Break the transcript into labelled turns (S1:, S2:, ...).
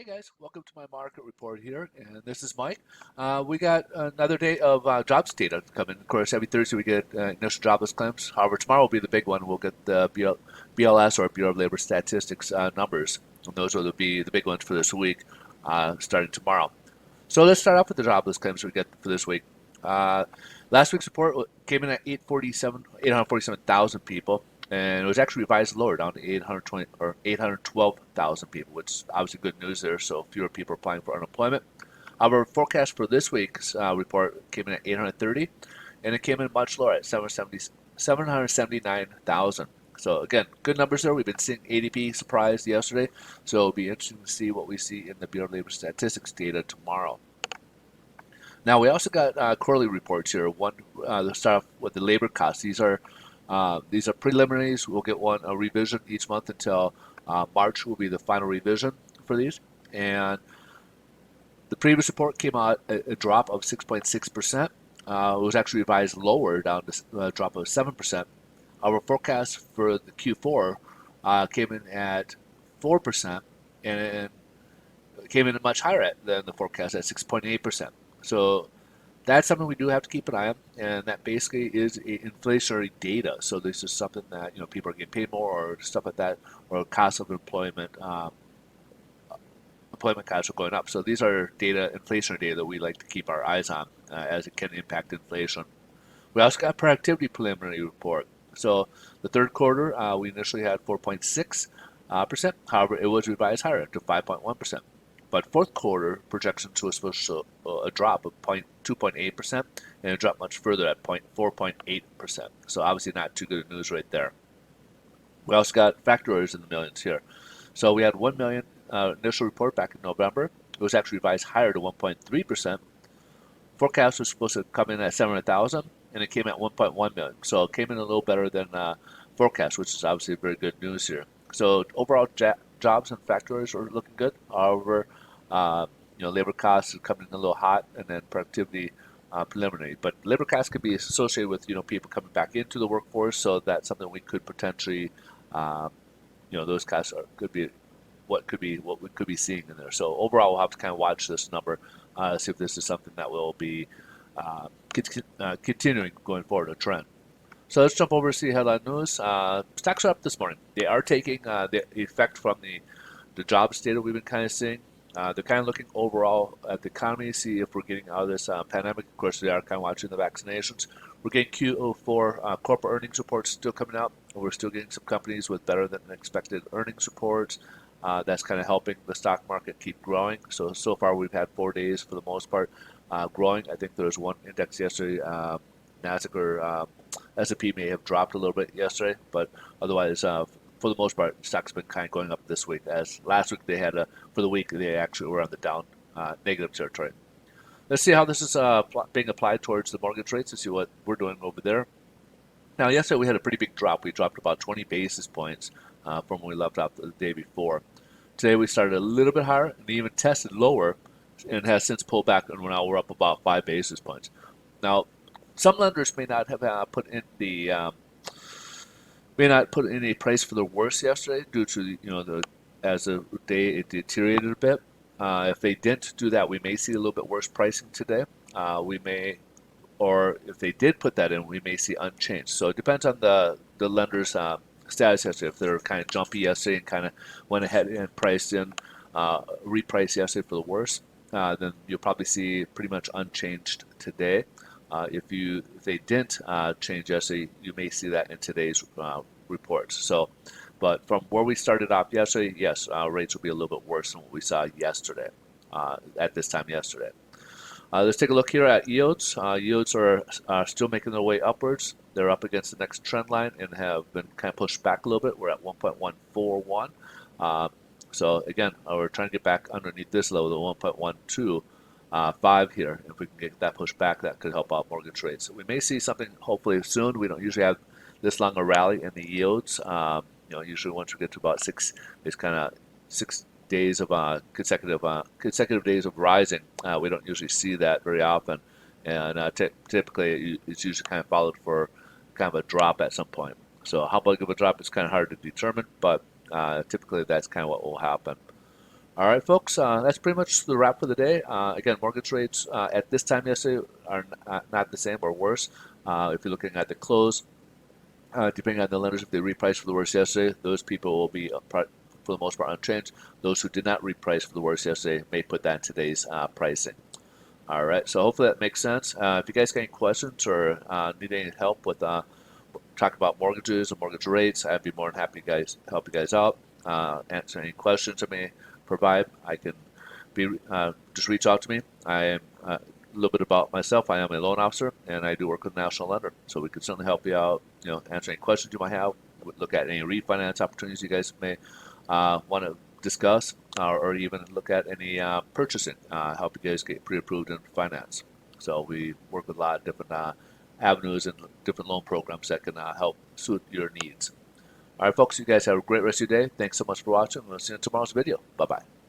S1: Hey guys, welcome to my market report here, and this is Mike. We got another day of jobs data coming. Of course, every Thursday we get initial jobless claims. However, tomorrow will be the big one. We'll get the BLS or Bureau of Labor Statistics numbers, and those will be the big ones for this week, starting tomorrow. So let's start off with the jobless claims we get for this week. Uh, Last week's report came in at 847,000 people, and it was actually revised lower down to 820 or 812,000 people, which is obviously good news there. So fewer people applying for unemployment. Our forecast for this week's report came in at 830, and it came in much lower at 779,000. So again, good numbers there. We've been seeing ADP surprised yesterday, so it'll be interesting to see what we see in the Bureau of Labor Statistics data tomorrow. Now we also got quarterly reports here. One, let's start off with the labor costs. These are preliminaries. We'll get a revision each month until March will be the final revision for these. And the previous report came out a drop of 6.6%. It was actually revised lower down to a drop of 7%. Our forecast for the Q4 came in at 4%, and came in much higher than the forecast at 6.8%. So that's something we do have to keep an eye on, and that basically is inflationary data. So this is something that people are getting paid more, or stuff like that, or cost of employment costs are going up. So these are inflationary data that we like to keep our eyes on, as it can impact inflation. We also got productivity preliminary report. So the third quarter, we initially had 4.6%. However, it was revised higher to 5.1%. But fourth quarter projections was supposed to show a drop of 2.8%, and it dropped much further at 4.8%. So obviously not too good news right there. We also got factory orders in the millions here. So we had 1 million initial report back in November. It was actually revised higher to 1.3%. Forecast was supposed to come in at 700,000, and it came at 1.1 million. So it came in a little better than forecast, which is obviously very good news here. So overall, jobs and factories are looking good. However, uh, labor costs are coming in a little hot, and then productivity preliminary. But labor costs could be associated with people coming back into the workforce, so that's something we could potentially, um, those costs could be what we could be seeing in there. So overall, we'll have to kind of watch this number, see if this is something that will be continuing going forward, a trend. So let's jump over to see headline news. Stocks are up this morning. They are taking the effect from the jobs data we've been kind of seeing. They're kind of looking overall at the economy, see if we're getting out of this pandemic. Of course, they are kind of watching the vaccinations. We're getting Q4 corporate earnings reports still coming out. We're still getting some companies with better than expected earnings reports. That's kind of helping the stock market keep growing. So far we've had 4 days for the most part growing. I think there was one index yesterday, Nasdaq or S&P may have dropped a little bit yesterday, but otherwise, for the most part, stocks been kind of going up this week. As last week for the week they actually were on the down negative territory. Let's see how this is being applied towards the mortgage rates and see what we're doing over there. Now, yesterday we had a pretty big drop. We dropped about 20 basis points from when we left out the day before. Today we started a little bit higher and even tested lower and has since pulled back, and now we're up about 5 basis points. Now, some lenders may not have may not put in a price for the worst yesterday due to the as the day it deteriorated a bit. If they didn't do that, we may see a little bit worse pricing today. We may, or if they did put that in, we may see unchanged. So it depends on the lender's status yesterday. If they're kind of jumpy yesterday and kind of went ahead and priced in, repriced yesterday for the worst, then you'll probably see pretty much unchanged today. If they didn't change yesterday, you may see that in today's reports. So, but from where we started off yesterday, yes, rates will be a little bit worse than what we saw yesterday, at this time yesterday. Let's take a look here at yields. Yields are still making their way upwards. They're up against the next trend line and have been kind of pushed back a little bit. We're at 1.141. So again, we're trying to get back underneath this level, the 1.125 here. If we can get that pushed back, that could help out mortgage rates. We may see something hopefully soon. We don't usually have this long a rally in the yields. Usually once we get to about it's kind of 6 days of consecutive days of rising. We don't usually see that very often, and typically it's usually kind of followed for kind of a drop at some point. So how big of a drop is kind of hard to determine, but typically that's kind of what will happen. All right, folks, that's pretty much the wrap for the day. Again, mortgage rates at this time yesterday are not the same or worse. If you're looking at the close, depending on the lenders, if they repriced for the worst yesterday, those people will be for the most part unchanged. Those who did not reprice for the worst yesterday may put that in today's pricing. All right, so hopefully that makes sense. If you guys got any questions or need any help with talk about mortgages or mortgage rates, I'd be more than happy to help you guys out. Answer any questions I may provide. I can be just reach out to me. I am a little bit about myself. I am a loan officer and I do work with National Lender, so we could certainly help you out. Answer any questions you might have. Look at any refinance opportunities you guys may want to discuss, or even look at any purchasing. Help you guys get pre-approved in finance. So we work with a lot of different avenues and different loan programs that can help suit your needs. All right, folks, you guys have a great rest of your day. Thanks so much for watching. We'll see you in tomorrow's video. Bye-bye.